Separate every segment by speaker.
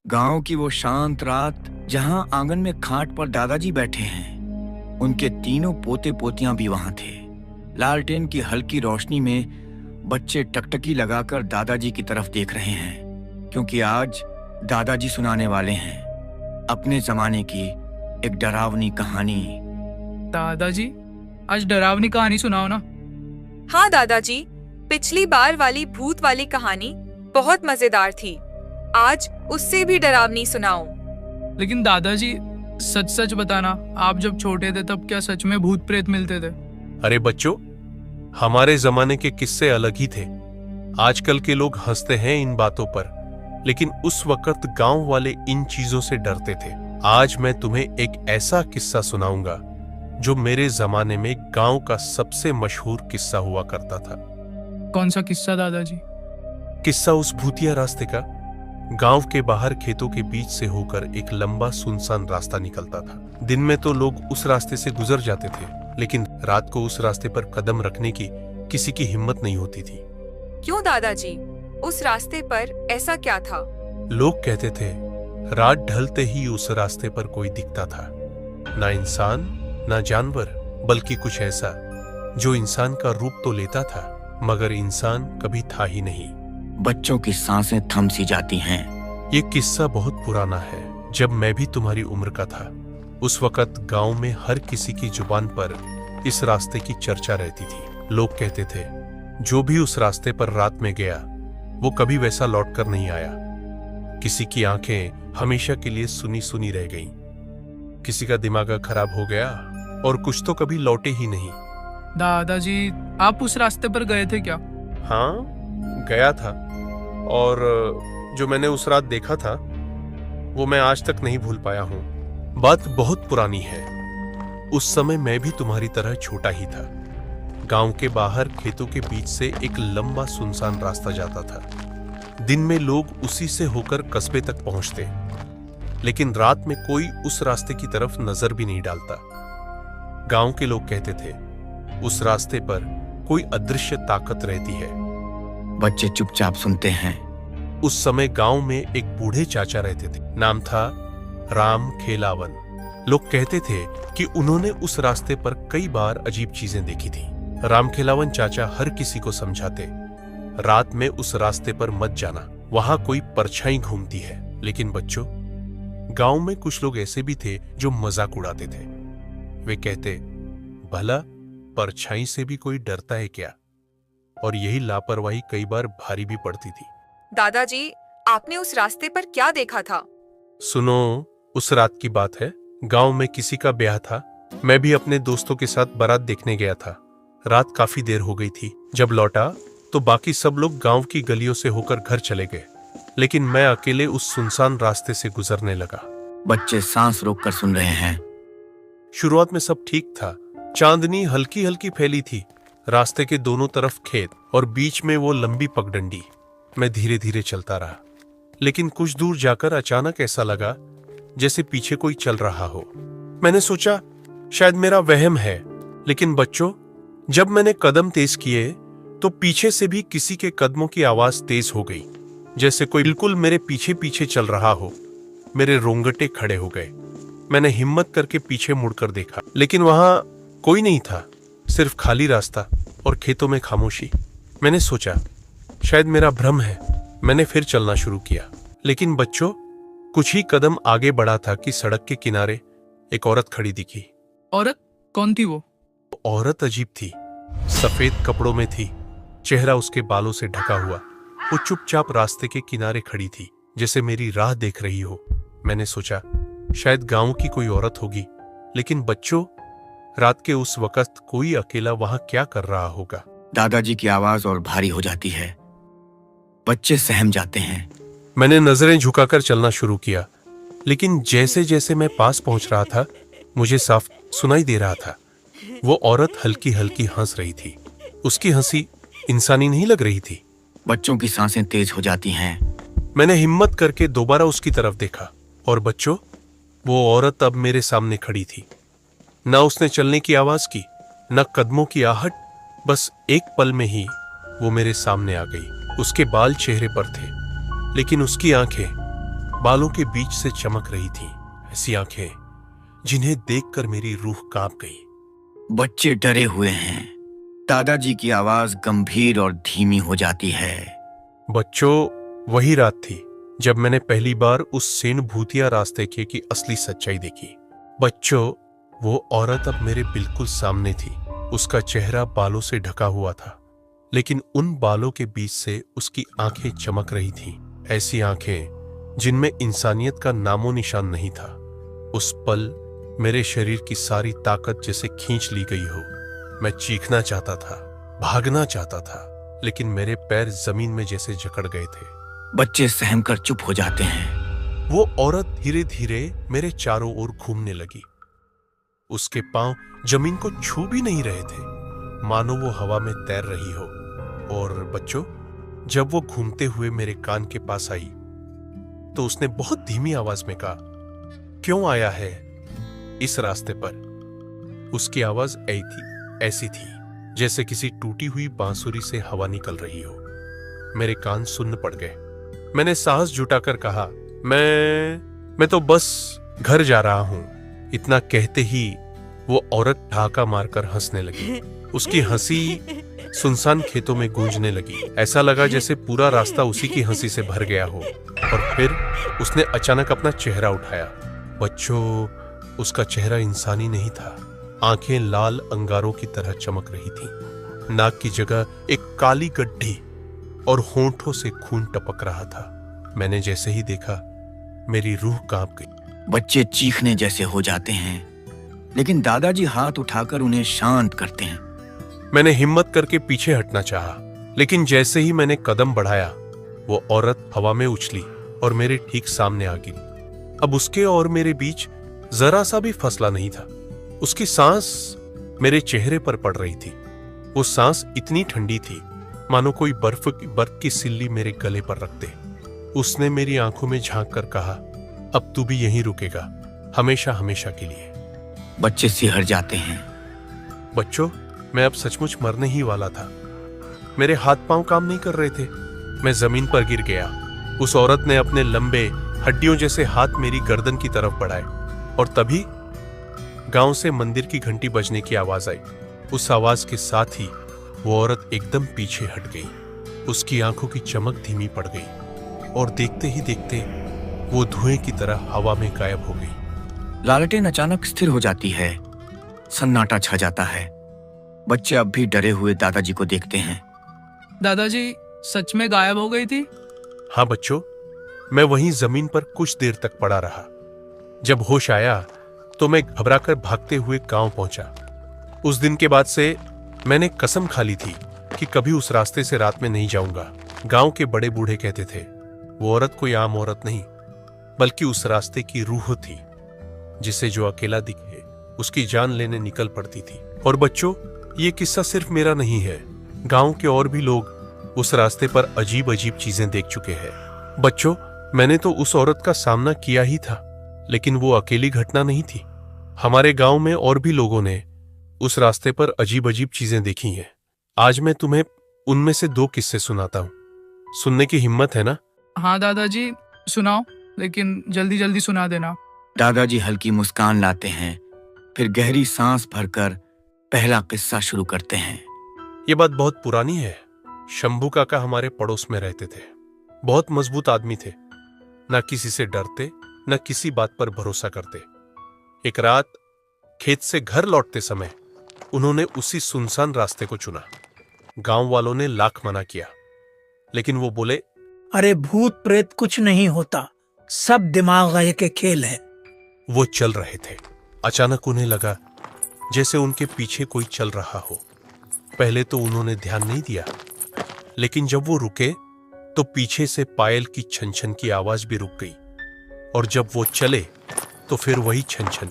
Speaker 1: गांव की वो शांत रात जहां आंगन में खाट पर दादाजी बैठे हैं। उनके तीनों पोते पोतियां भी वहां थे। लालटेन की हल्की रोशनी में बच्चे टकटकी लगाकर दादाजी की तरफ देख रहे हैं, क्योंकि आज दादाजी सुनाने वाले हैं अपने जमाने की एक डरावनी कहानी।
Speaker 2: दादाजी, आज डरावनी कहानी सुनाओ ना।
Speaker 3: हाँ दादाजी, पिछली बार वाली भूत वाली कहानी बहुत मजेदार थी। आज उससे भी डरावनी सुनाओ।
Speaker 2: लेकिन दादाजी, सच सच बताना, आप जब छोटे थे तब क्या सच में भूत प्रेत मिलते थे?
Speaker 4: अरे बच्चों, हमारे जमाने के किस्से अलग ही थे। आजकल के लोग हंसते हैं इन बातों पर, लेकिन उस वक्त गांव वाले इन चीजों से डरते थे। आज मैं तुम्हें एक ऐसा किस्सा सुनाऊंगा जो मेरे जमाने में गांव का सबसे मशहूर किस्सा हुआ करता था।
Speaker 2: कौन सा किस्सा दादाजी?
Speaker 4: किस्सा उस भूतिया रास्ते का। गांव के बाहर खेतों के बीच से होकर एक लंबा सुनसान रास्ता निकलता था। दिन में तो लोग उस रास्ते से गुजर जाते थे, लेकिन रात को उस रास्ते पर कदम रखने की किसी की हिम्मत नहीं होती थी।
Speaker 3: क्यों दादाजी, उस रास्ते पर ऐसा क्या था?
Speaker 4: लोग कहते थे रात ढलते ही उस रास्ते पर कोई दिखता था, ना इंसान ना जानवर, बल्कि कुछ ऐसा जो इंसान का रूप तो लेता था मगर इंसान कभी था ही नहीं।
Speaker 1: बच्चों की सांसें थम सी जाती हैं।
Speaker 4: ये किस्सा बहुत पुराना है, जब मैं भी तुम्हारी उम्र का था। उस वक्त गांव में हर किसी की जुबान पर इस रास्ते की चर्चा रहती थी। लोग कहते थे जो भी उस रास्ते पर रात में गया वो कभी वैसा लौटकर नहीं आया। किसी की आंखें हमेशा के लिए सुनी सुनी रह गईं, किसी का दिमाग खराब हो गया और कुछ तो कभी लौटे ही नहीं।
Speaker 2: दादाजी, आप उस रास्ते पर गए थे क्या?
Speaker 4: हाँ, गया था, और जो मैंने उस रात देखा था वो मैं आज तक नहीं भूल पाया हूं। बात बहुत पुरानी है। उस समय मैं भी तुम्हारी तरह छोटा ही था। गांव के बाहर खेतों के बीच से एक लंबा सुनसान रास्ता जाता था। दिन में लोग उसी से होकर कस्बे तक पहुंचते, लेकिन रात में कोई उस रास्ते की तरफ नजर भी नहीं डालता। गांव के लोग कहते थे उस रास्ते पर कोई अदृश्य ताकत रहती है।
Speaker 1: बच्चे चुपचाप सुनते हैं।
Speaker 4: उस समय गांव में एक बूढ़े चाचा रहते थे, नाम था राम खेलावन। लोग कहते थे कि उन्होंने उस रास्ते पर कई बार अजीब चीजें देखी थी। राम खेलावन चाचा हर किसी को समझाते, रात में उस रास्ते पर मत जाना, वहां कोई परछाई घूमती है। लेकिन बच्चों, गांव में कुछ लोग ऐसे भी थे जो मजाक उड़ाते थे। वे कहते, भला परछाई से भी कोई डरता है क्या? और यही लापरवाही कई बार भारी भी पड़ती थी।
Speaker 3: दादाजी, आपने उस रास्ते पर क्या देखा था?
Speaker 4: सुनो, उस रात की बात है। गांव में किसी का ब्याह था। मैं भी अपने दोस्तों के साथ बारात देखने गया था। रात काफी देर हो गई थी। जब लौटा तो बाकी सब लोग गांव की गलियों से होकर घर चले गए, लेकिन मैं अकेले उस सुनसान रास्ते से गुजरने लगा।
Speaker 1: बच्चे सांस रोककर सुन रहे हैं।
Speaker 4: शुरुआत में सब ठीक था। चांदनी हल्की हल्की फैली थी, रास्ते के दोनों तरफ खेत और बीच में वो लंबी पगडंडी। मैं धीरे धीरे चलता रहा, लेकिन कुछ दूर जाकर अचानक ऐसा लगा जैसे पीछे कोई चल रहा हो। मैंने सोचा शायद मेरा वहम है, लेकिन बच्चों, जब मैंने कदम तेज किए तो पीछे से भी किसी के कदमों की आवाज तेज हो गई, जैसे कोई बिल्कुल मेरे पीछे पीछे चल रहा हो। मेरे रोंगटे खड़े हो गए। मैंने हिम्मत करके पीछे मुड़कर देखा, लेकिन वहां कोई नहीं था, सिर्फ खाली रास्ता और खेतों में खामोशी। मैंने सोचा शायद मेरा भ्रम है। मैंने फिर चलना शुरू किया, लेकिन बच्चों, कुछ ही कदम आगे बढ़ा था कि सड़क के किनारे एक औरत खड़ी दिखी।
Speaker 2: औरत? कौन थी वो?
Speaker 4: औरत अजीब थी। सफेद कपड़ों में थी, चेहरा उसके बालों से ढका हुआ। वो चुपचाप रास्ते के किनारे खड़ी थी, जैसे मेरी राह देख रही हो। मैंने सोचा शायद गांव की कोई औरत होगी, लेकिन बच्चों, रात के उस वक्त कोई अकेला वहां क्या कर रहा होगा?
Speaker 1: दादाजी की आवाज और भारी हो जाती है। बच्चे सहम जाते हैं।
Speaker 4: मैंने नजरें झुकाकर चलना शुरू किया, लेकिन जैसे जैसे मैं पास पहुंच रहा था मुझे साफ सुनाई दे रहा था वो औरत हल्की हल्की हंस रही थी। उसकी हंसी इंसानी नहीं लग रही थी।
Speaker 1: बच्चों की सांसें तेज हो जाती हैं।
Speaker 4: मैंने हिम्मत करके दोबारा उसकी तरफ देखा, और बच्चों, वो औरत अब मेरे सामने खड़ी थी। न उसने चलने की आवाज की, न कदमों की आहट। बस एक पल में ही वो मेरे सामने आ गई। उसके बाल चेहरे पर थे, लेकिन उसकी आंखें बालों के बीच से चमक रही थीं, ऐसी आंखें जिन्हें देखकर मेरी रूह कांप गई।
Speaker 1: बच्चे डरे हुए हैं। दादाजी की आवाज गंभीर और धीमी हो जाती है।
Speaker 4: बच्चों, वही रात थी जब मैंने पहली बार उस सेन भूतिया रास्ते की असली सच्चाई देखी। बच्चों, वो औरत अब मेरे बिल्कुल सामने थी। उसका चेहरा बालों से ढका हुआ था, लेकिन उन बालों के बीच से उसकी आंखें चमक रही थीं, ऐसी आंखें जिनमें इंसानियत का नामो निशान नहीं था। उस पल मेरे शरीर की सारी ताकत जैसे खींच ली गई हो। मैं चीखना चाहता था, भागना चाहता था, लेकिन मेरे पैर जमीन में जैसे जकड़ गए थे।
Speaker 1: बच्चे सहम कर चुप हो जाते हैं।
Speaker 4: वो औरत धीरे धीरे मेरे चारों ओर घूमने लगी। उसके पांव जमीन को छू भी नहीं रहे थे, मानो वो हवा में तैर रही हो। और बच्चों, जब वो घूमते हुए मेरे कान के पास आई तो उसने बहुत धीमी आवाज में कहा, क्यों आया है इस रास्ते पर? उसकी आवाज ऐसी थी जैसे किसी टूटी हुई बांसुरी से हवा निकल रही हो। मेरे कान सुन्न पड़ गए। मैंने साहस जुटाकर कहा, मैं तो बस घर जा रहा हूं। इतना कहते ही वो औरत ठहाका मारकर हंसने लगी। उसकी हंसी सुनसान खेतों में गूंजने लगी। ऐसा लगा जैसे पूरा रास्ता उसी की हंसी से भर गया हो। और फिर उसने अचानक अपना चेहरा उठाया। बच्चों, उसका चेहरा इंसानी नहीं था। आंखें लाल अंगारों की तरह चमक रही थीं। नाक की जगह एक काली गड्ढी और होंठों से खून टपक रहा था। मैंने जैसे ही देखा, मेरी रूह कांप गई।
Speaker 1: बच्चे चीखने जैसे हो जाते हैं, लेकिन दादाजी हाथ उठाकर उन्हें शांत करते हैं।
Speaker 4: मैंने हिम्मत करके पीछे हटना चाहा, लेकिन जैसे ही मैंने कदम बढ़ाया, वो औरत हवा में उछली और मेरे ठीक सामने आ गिरी। अब उसके और मेरे बीच जरा सा भी फसला नहीं था। उसकी सांस मेरे चेहरे पर पड़ रही थी। वो सांस इतनी ठंडी थी मानो कोई बर्फ की सिल्ली मेरे गले पर रख दे। उसने मेरी आंखों में झांक कर कहा, अब तू भी यहीं रुकेगा, हमेशा हमेशा के लिए।
Speaker 1: बच्चे सिहर जाते हैं।
Speaker 4: बच्चों, मैं अब सचमुच मरने ही वाला था। मेरे हाथ पांव काम नहीं कर रहे थे। मैं जमीन पर गिर गया। उस औरत ने अपने लंबे हड्डियों जैसे हाथ मेरी गर्दन की तरफ बढ़ाए और तभी गांव से मंदिर की घंटी बजने की आवाज आई। उस आवाज के साथ ही वो औरत एकदम पीछे हट गई। उसकी आंखों की चमक धीमी पड़ गई और देखते ही देखते वो धुएं की तरह हवा में गायब हो गई।
Speaker 1: लालटेन अचानक स्थिर हो जाती है। सन्नाटा छा जाता है। बच्चे अब भी डरे हुए दादाजी को देखते हैं।
Speaker 2: दादाजी सच में गायब हो गई थी?
Speaker 4: हाँ बच्चों, मैं वहीं जमीन पर कुछ देर तक पड़ा रहा। जब होश आया तो मैं घबराकर भागते हुए गांव पहुंचा। उस दिन के बाद से मैंने कसम खा ली थी कि कभी उस रास्ते से रात में नहीं जाऊंगा। गांव के बड़े बूढ़े कहते थे, वो औरत कोई आम औरत नहीं, बल्कि उस रास्ते की रूह थी, जिसे जो अकेला दिखे उसकी जान लेने निकल पड़ती थी। और बच्चों, ये किस्सा सिर्फ मेरा नहीं है। गांव के और भी लोग उस रास्ते पर अजीब अजीब चीजें देख चुके हैं। बच्चों, मैंने तो उस औरत का सामना किया ही था, लेकिन वो अकेली घटना नहीं थी। हमारे गांव में और भी लोगों ने उस रास्ते पर अजीब अजीब चीजें देखी हैं। आज मैं तुम्हें उनमें से 2 किस्से सुनाता हूं। सुनने की हिम्मत है ना?
Speaker 2: हाँ दादाजी, सुनाओ, लेकिन जल्दी जल्दी सुना देना।
Speaker 1: दादाजी हल्की मुस्कान लाते हैं, फिर गहरी सांस भरकर पहला किस्सा शुरू करते हैं।
Speaker 4: ये बात बहुत पुरानी है। शंभू काका हमारे पड़ोस में रहते थे। बहुत मजबूत आदमी थे। न किसी से डरते, न किसी बात पर भरोसा करते। एक रात खेत से घर लौटते समय उन्होंने उसी सुनसान रास्ते को चुना। गांव वालों ने लाख मना किया, लेकिन वो बोले,
Speaker 5: अरे भूत प्रेत कुछ नहीं होता, सब दिमाग के खेल है।
Speaker 4: वो चल रहे थे। अचानक उन्हें लगा जैसे उनके पीछे कोई चल रहा हो। पहले तो उन्होंने ध्यान नहीं दिया, लेकिन जब वो रुके तो पीछे से पायल की छन छन की आवाज भी रुक गई। और जब वो चले तो फिर वही छन छन।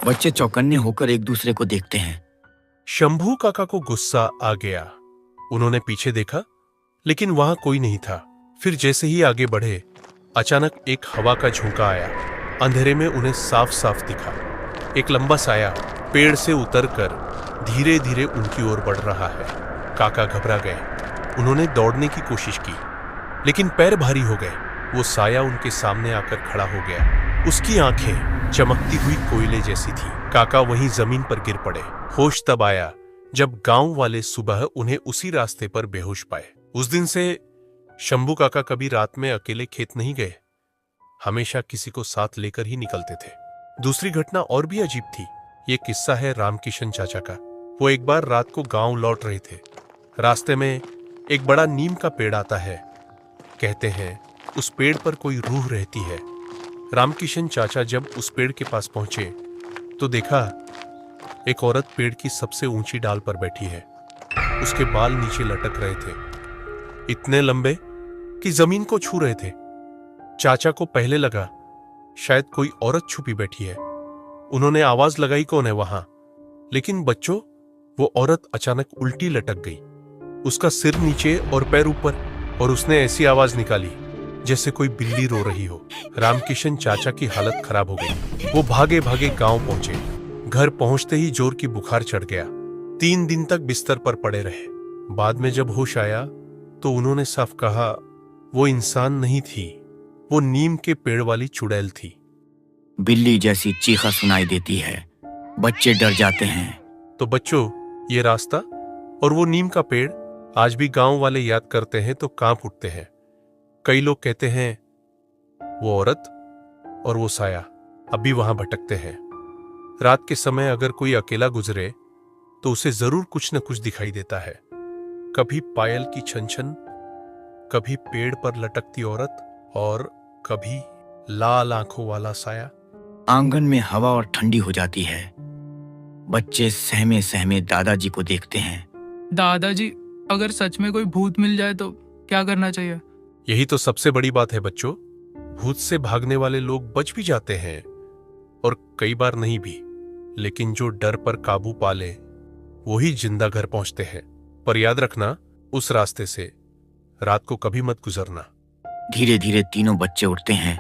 Speaker 1: बच्चे चौकन्ने होकर एक दूसरे को देखते हैं।
Speaker 4: शंभू काका को गुस्सा आ गया। उन्होंने पीछे देखा, लेकिन वहां कोई नहीं था। फिर जैसे ही आगे बढ़े, अचानक एक हवा का झोंका आया। अंधेरे में उन्हें साफ साफ दिखा एक लंबा साया पेड़ से उतरकर धीरे धीरे उनकी ओर बढ़ रहा है। काका घबरा गए। उन्होंने दौड़ने की कोशिश की, लेकिन पैर भारी हो गए। वो साया उनके सामने आकर खड़ा हो गया। उसकी आंखें चमकती हुई कोयले जैसी थी। काका वहीं जमीन पर गिर पड़े। होश तब आया जब गांव वाले सुबह उन्हें उसी रास्ते पर बेहोश पाए। उस दिन से शंभू काका कभी रात में अकेले खेत नहीं गए, हमेशा किसी को साथ लेकर ही निकलते थे। दूसरी घटना और भी अजीब थी। ये किस्सा है रामकिशन चाचा का। वो एक बार रात को गांव लौट रहे थे। रास्ते में एक बड़ा नीम का पेड़ आता है। कहते हैं उस पेड़ पर कोई रूह रहती है। रामकिशन चाचा जब उस पेड़ के पास पहुंचे तो देखा एक औरत पेड़ की सबसे ऊंची डाल पर बैठी है। उसके बाल नीचे लटक रहे थे, इतने लंबे कि जमीन को छू रहे थे। चाचा को पहले लगा शायद कोई औरत छुपी बैठी है। उन्होंने आवाज लगाई, कौन है वहां? लेकिन बच्चों, वो औरत अचानक उल्टी लटक गई, उसका सिर नीचे और पैर ऊपर, और उसने ऐसी आवाज निकाली जैसे कोई बिल्ली रो रही हो। रामकिशन चाचा की हालत खराब हो गई। वो भागे भागे गांव पहुंचे। घर पहुंचते ही जोर की बुखार चढ़ गया। 3 दिन तक बिस्तर पर पड़े रहे। बाद में जब होश आया तो उन्होंने साफ कहा वो इंसान नहीं थी, वो नीम के पेड़ वाली चुड़ैल थी।
Speaker 1: बिल्ली जैसी चीखा सुनाई देती है। बच्चे डर जाते हैं।
Speaker 4: तो बच्चों, ये रास्ता और वो नीम का पेड़ आज भी गांव वाले याद करते हैं तो कांप उठते हैं। कई लोग कहते हैं वो औरत और वो साया अब भी वहां भटकते हैं। रात के समय अगर कोई अकेला गुजरे तो उसे जरूर कुछ न कुछ दिखाई देता है। कभी पायल की छन छन, कभी पेड़ पर लटकती औरत, और कभी लाल आंखों वाला साया।
Speaker 1: आंगन में हवा और ठंडी हो जाती है। बच्चे सहमे सहमे दादाजी को देखते हैं।
Speaker 2: दादाजी, अगर सच में कोई भूत मिल जाए तो क्या करना चाहिए?
Speaker 4: यही तो सबसे बड़ी बात है बच्चों। भूत से भागने वाले लोग बच भी जाते हैं और कई बार नहीं भी, लेकिन जो डर पर काबू पा ले वही जिंदा घर पहुंचते हैं। पर याद रखना, उस रास्ते से रात को कभी मत गुजरना।
Speaker 1: धीरे धीरे तीनों बच्चे उठते हैं।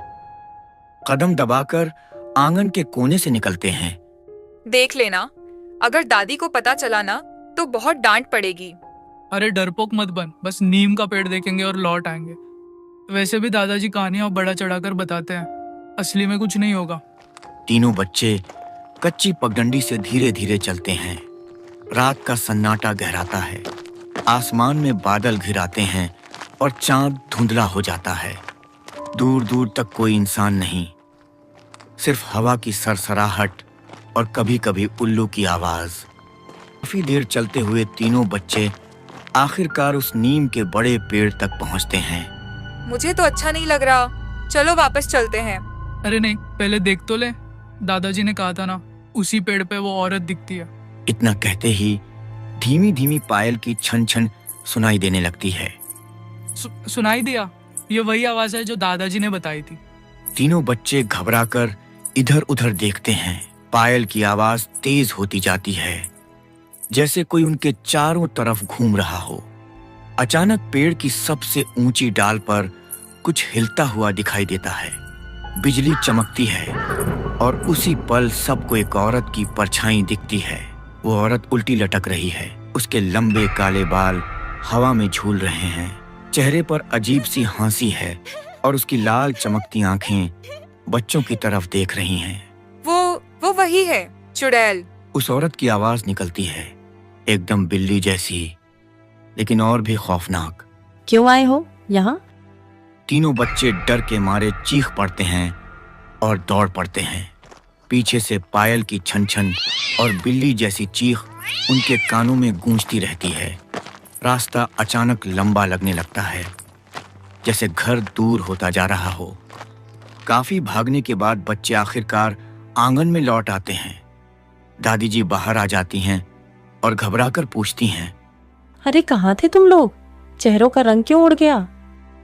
Speaker 1: कदम दबाकर आंगन के कोने से निकलते हैं।
Speaker 3: देख लेना, अगर दादी को पता चला ना तो बहुत डांट पड़ेगी।
Speaker 2: अरे डरपोक मत बन, बस नीम का पेड़ देखेंगे और लौट आएंगे। वैसे भी दादाजी कहानियां बड़ा चढ़ाकर बताते हैं, असली में कुछ नहीं होगा।
Speaker 1: तीनों बच्चे कच्ची पगडंडी से धीरे धीरे चलते हैं। रात का सन्नाटा गहराता है। आसमान में बादल घिर आते हैं और चांद धुंधला हो जाता है। दूर दूर तक कोई इंसान नहीं, सिर्फ हवा की सरसराहट और कभी कभी उल्लू की आवाज। काफी देर चलते हुए तीनों बच्चे आखिरकार उस नीम के बड़े पेड़ तक पहुंचते हैं।
Speaker 3: मुझे तो अच्छा नहीं लग रहा, चलो वापस चलते हैं।
Speaker 2: अरे नहीं, पहले देख तो ले। दादाजी ने कहा था ना, उसी पेड़ पे वो औरत दिखती है।
Speaker 1: इतना कहते ही धीमी धीमी पायल की छन छन सुनाई देने लगती है।
Speaker 2: सुनाई दिया? ये वही आवाज है जो दादाजी ने बताई थी।
Speaker 1: तीनों बच्चे घबराकर इधर उधर देखते हैं। पायल की आवाज तेज होती जाती है, जैसे कोई उनके चारों तरफ घूम रहा हो। अचानक पेड़ की सबसे ऊंची डाल पर कुछ हिलता हुआ दिखाई देता है। बिजली चमकती है और उसी पल सबको एक औरत की परछाई दिखती है। वो औरत उल्टी लटक रही है। उसके लंबे काले बाल हवा में झूल रहे हैं। चेहरे पर अजीब सी हंसी है और उसकी लाल चमकती आंखें बच्चों की तरफ देख रही हैं।
Speaker 3: वो वही है, चुड़ैल।
Speaker 1: उस औरत की आवाज निकलती है, एकदम बिल्ली जैसी, लेकिन और भी खौफनाक।
Speaker 6: क्यों आए हो यहाँ?
Speaker 1: तीनों बच्चे डर के मारे चीख पड़ते हैं और दौड़ पड़ते हैं। पीछे से पायल की छन छन और बिल्ली जैसी चीख उनके कानों में गूंजती रहती है। रास्ता अचानक लंबा लगने लगता है, जैसे घर दूर होता जा रहा हो। काफी भागने के बाद बच्चे आखिरकार आंगन में लौट आते हैं। दादी जी बाहर आ जाती हैं और घबराकर पूछती हैं,
Speaker 6: अरे कहाँ थे तुम लोग? चेहरों का रंग क्यों उड़ गया?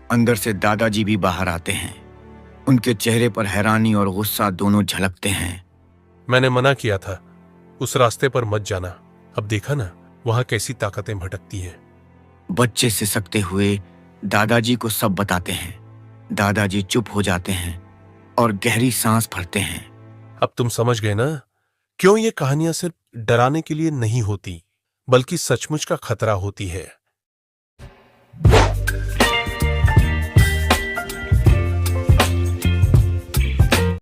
Speaker 1: अंदर से दादाजी भी बाहर आते हैं। उनके चेहरे पर हैरानी और गुस्सा दोनों झलकते हैं।
Speaker 4: मैंने मना किया था, उस रास्ते पर मत जाना। अब देखा ना, वहां कैसी ताकतें भटकती हैं।
Speaker 1: बच्चे सिसकते हुए दादाजी को सब बताते हैं। दादाजी चुप हो जाते हैं और गहरी सांस भरते हैं।
Speaker 4: अब तुम समझ गए ना, क्यों ये कहानियां सिर्फ डराने के लिए नहीं होती, बल्कि सचमुच का खतरा होती है।